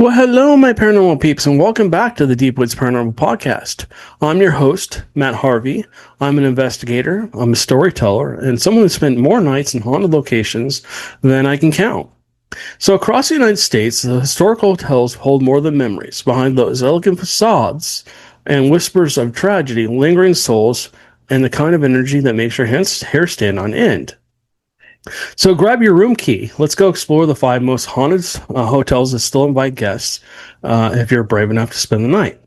Well, hello, my paranormal peeps, and welcome back to the Deep Woods Paranormal podcast. I'm your host, Matt Harvey. I'm an investigator, I'm a storyteller, and someone who spent more nights in haunted locations than I can count. So, across the United States, the historical hotels hold more than memories. Behind those elegant facades and whispers of tragedy, lingering souls, and the kind of energy that makes your hair stand on end. So grab your room key. Let's go explore the 5 most haunted hotels that still invite guests if you're brave enough to spend the night.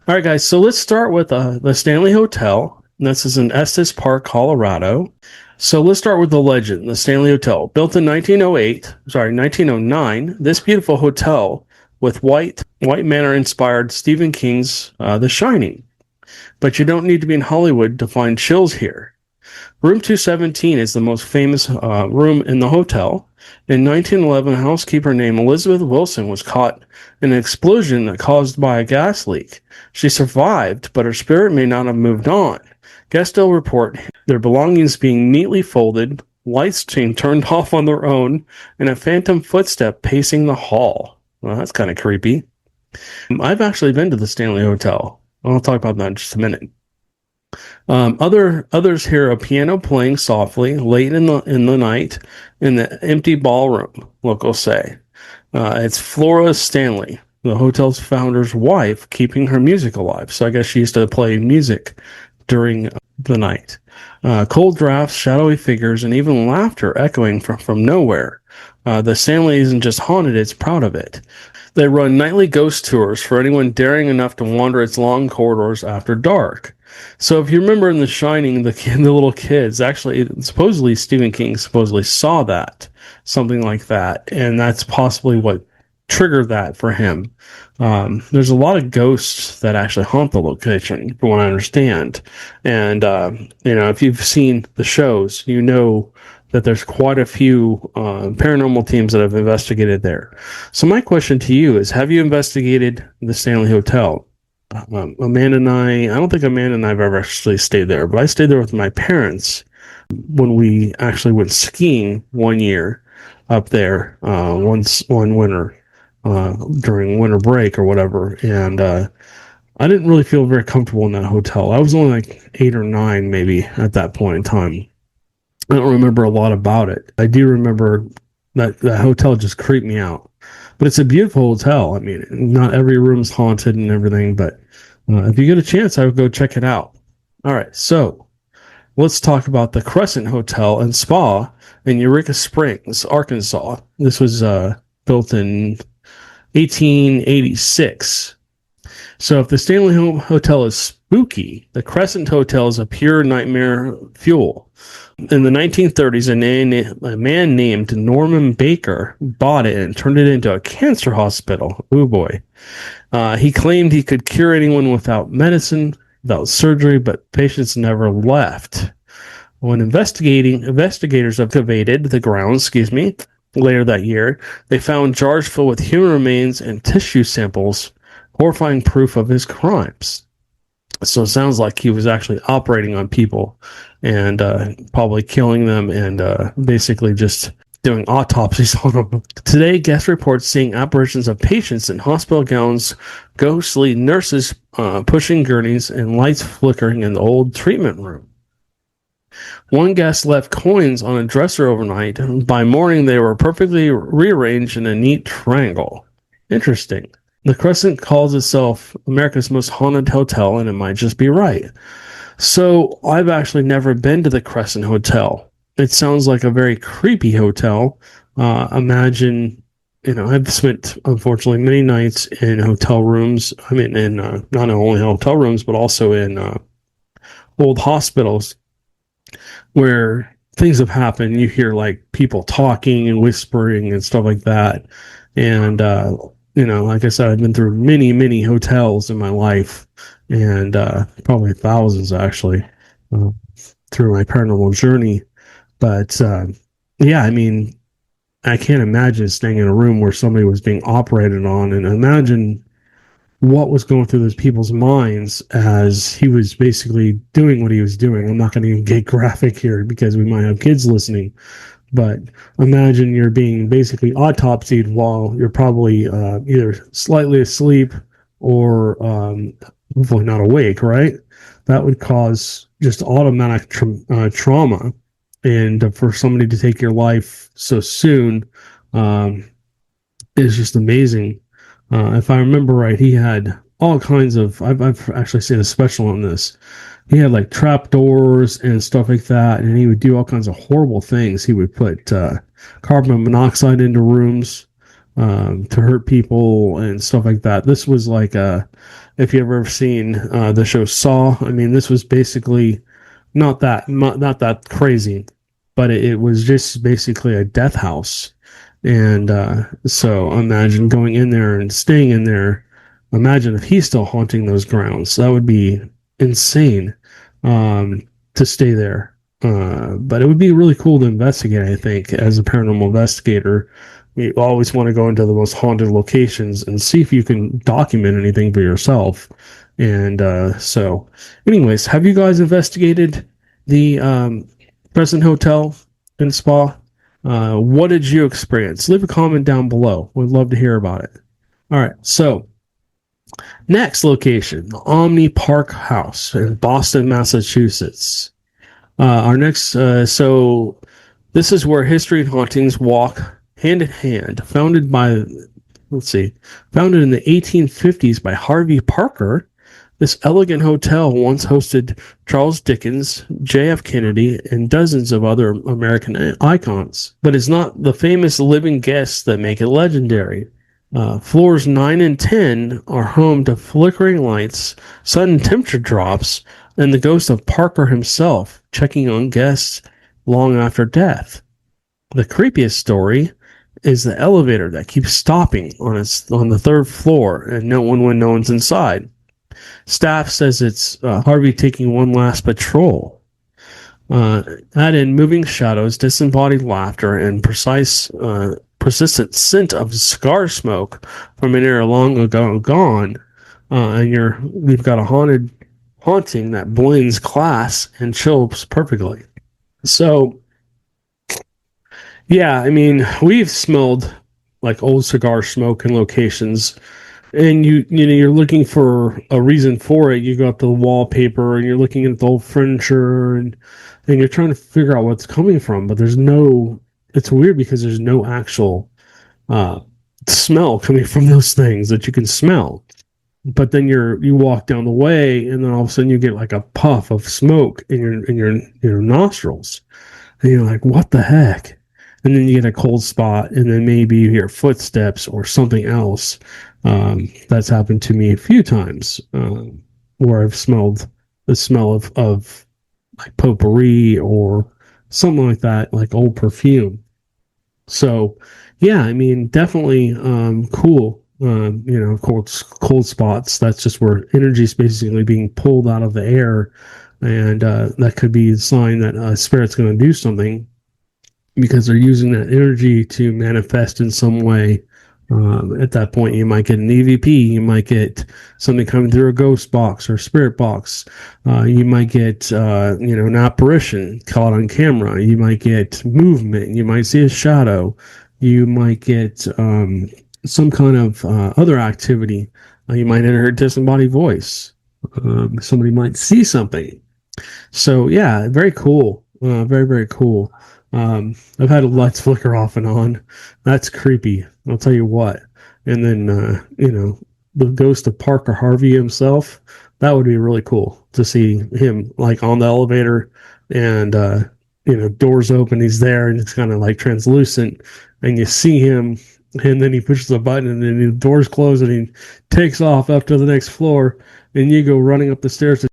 All right, guys. So let's start with the Stanley Hotel. This is in Estes Park, Colorado. So let's start with the legend, the Stanley Hotel. Built in 1909, this beautiful hotel with White Manor-inspired Stephen King's The Shining. But you don't need to be in Hollywood to find chills here. Room 217 is the most famous room in the hotel. In 1911, a housekeeper named Elizabeth Wilson was caught in an explosion caused by a gas leak. She survived, but her spirit may not have moved on. Guests still report their belongings being neatly folded, lights being turned off on their own, and a phantom footstep pacing the hall. Well, that's kind of creepy. I've actually been to the Stanley Hotel. I'll talk about that in just a minute. Others hear a piano playing softly late in the night in the empty ballroom. Locals say it's Flora Stanley, the hotel's founder's wife, keeping her music alive. So I guess she used to play music during the night. Cold drafts, shadowy figures, and even laughter echoing from nowhere. The Stanley isn't just haunted; it's proud of it. They run nightly ghost tours for anyone daring enough to wander its long corridors after dark. So if you remember in The Shining, the little kids, actually, supposedly Stephen King supposedly saw that, something like that, and that's possibly what triggered that for him. There's a lot of ghosts that actually haunt the location, from what I understand. And, if you've seen the shows, you know that there's quite a few paranormal teams that have investigated there. So my question to you is, have you investigated the Stanley Hotel? Amanda and I don't think Amanda and I have ever actually stayed there, but I stayed there with my parents when we actually went skiing one year up there, one winter, during winter break or whatever. And I didn't really feel very comfortable in that hotel. I was only like 8 or 9 maybe at that point in time. I don't remember a lot about it. I do remember that hotel just creeped me out. But it's a beautiful hotel. I mean, not every room's haunted and everything, but if you get a chance, I would go check it out. All right, so let's talk about the Crescent Hotel and Spa in Eureka Springs, Arkansas. This was built in 1886. So if the Stanley Hotel is spooky, the Crescent Hotel is a pure nightmare fuel. In the 1930s, a man named Norman Baker bought it and turned it into a cancer hospital. Oh boy. He claimed he could cure anyone without medicine, without surgery, but patients never left. When investigators excavated the grounds, later that year, they found jars filled with human remains and tissue samples, horrifying proof of his crimes. So it sounds like he was actually operating on people and probably killing them and basically just doing autopsies on them. Today, guests report seeing apparitions of patients in hospital gowns, ghostly nurses pushing gurneys, and lights flickering in the old treatment room. One guest left coins on a dresser overnight. By morning, they were perfectly rearranged in a neat triangle. Interesting. The Crescent calls itself America's most haunted hotel, and it might just be right. So I've actually never been to the Crescent Hotel. It sounds like a very creepy hotel. Imagine, I've spent, unfortunately, many nights in hotel rooms. I mean, in not only hotel rooms, but also in old hospitals where things have happened. You hear like people talking and whispering and stuff like that. And, like I said, I've been through many, many hotels in my life, and probably thousands actually through my paranormal journey. But I mean, I can't imagine staying in a room where somebody was being operated on, and imagine what was going through those people's minds as he was basically doing what he was doing. I'm not going to even get graphic here because we might have kids listening, But imagine you're being basically autopsied while you're probably either slightly asleep or hopefully not awake, right? That would cause just automatic trauma. And for somebody to take your life so soon is just amazing. If I remember right, he had all kinds of. I've actually seen a special on this. He had like trap doors and stuff like that, and he would do all kinds of horrible things. He would put carbon monoxide into rooms to hurt people and stuff like that. This was like if you ever seen the show Saw, I mean, this was basically not that crazy, but it was just basically a death house. And so imagine going in there and staying in there. Imagine if he's still haunting those grounds. That would be insane to stay there. But it would be really cool to investigate, I think, as a paranormal investigator. You always want to go into the most haunted locations and see if you can document anything for yourself. And so, anyways, have you guys investigated the Crescent Hotel and Spa? What did you experience? Leave a comment down below. We'd love to hear about it. All right, so next location, the Omni Park House in Boston, Massachusetts. Our next, so this is where history and hauntings walk hand in hand. Founded in the 1850s by Harvey Parker, this elegant hotel once hosted Charles Dickens, J.F. Kennedy, and dozens of other American icons. But it's not the famous living guests that make it legendary. Floors 9 and 10 are home to flickering lights, sudden temperature drops, and the ghost of Parker himself checking on guests long after death. The creepiest story is the elevator that keeps stopping on the third floor and when no one's inside. Staff says it's Harvey taking one last patrol. Add in moving shadows, disembodied laughter, and persistent scent of cigar smoke from an era long ago gone, and we've got a haunting that blends class and chills perfectly. So, yeah, I mean, we've smelled like old cigar smoke in locations. And you're looking for a reason for it. You go up to the wallpaper and you're looking at the old furniture and you're trying to figure out what's coming from, but it's weird because there's no actual smell coming from those things that you can smell. But then you walk down the way and then all of a sudden you get like a puff of smoke in your nostrils. And you're like, what the heck? And then you get a cold spot, and then maybe you hear footsteps or something else. That's happened to me a few times, where I've smelled the smell of like potpourri or something like that, like old perfume. So, yeah, I mean, definitely cool. Cold spots. That's just where energy is basically being pulled out of the air, and that could be a sign that a spirit's going to do something, because they're using that energy to manifest in some way. At that point, you might get an EVP, you might get something coming through a ghost box or spirit box. You might get, an apparition caught on camera. You might get movement. You might see a shadow. You might get some kind of other activity. You might hear a disembodied voice. Somebody might see something. So, yeah, very cool. Very, very cool. I've had lights flicker off and on. That's creepy, I'll tell you what. And then the ghost of Parker Harvey himself, that would be really cool to see him like on the elevator and doors open, he's there and it's kind of like translucent and you see him, and then he pushes a button and then the doors close and he takes off up to the next floor and you go running up the stairs to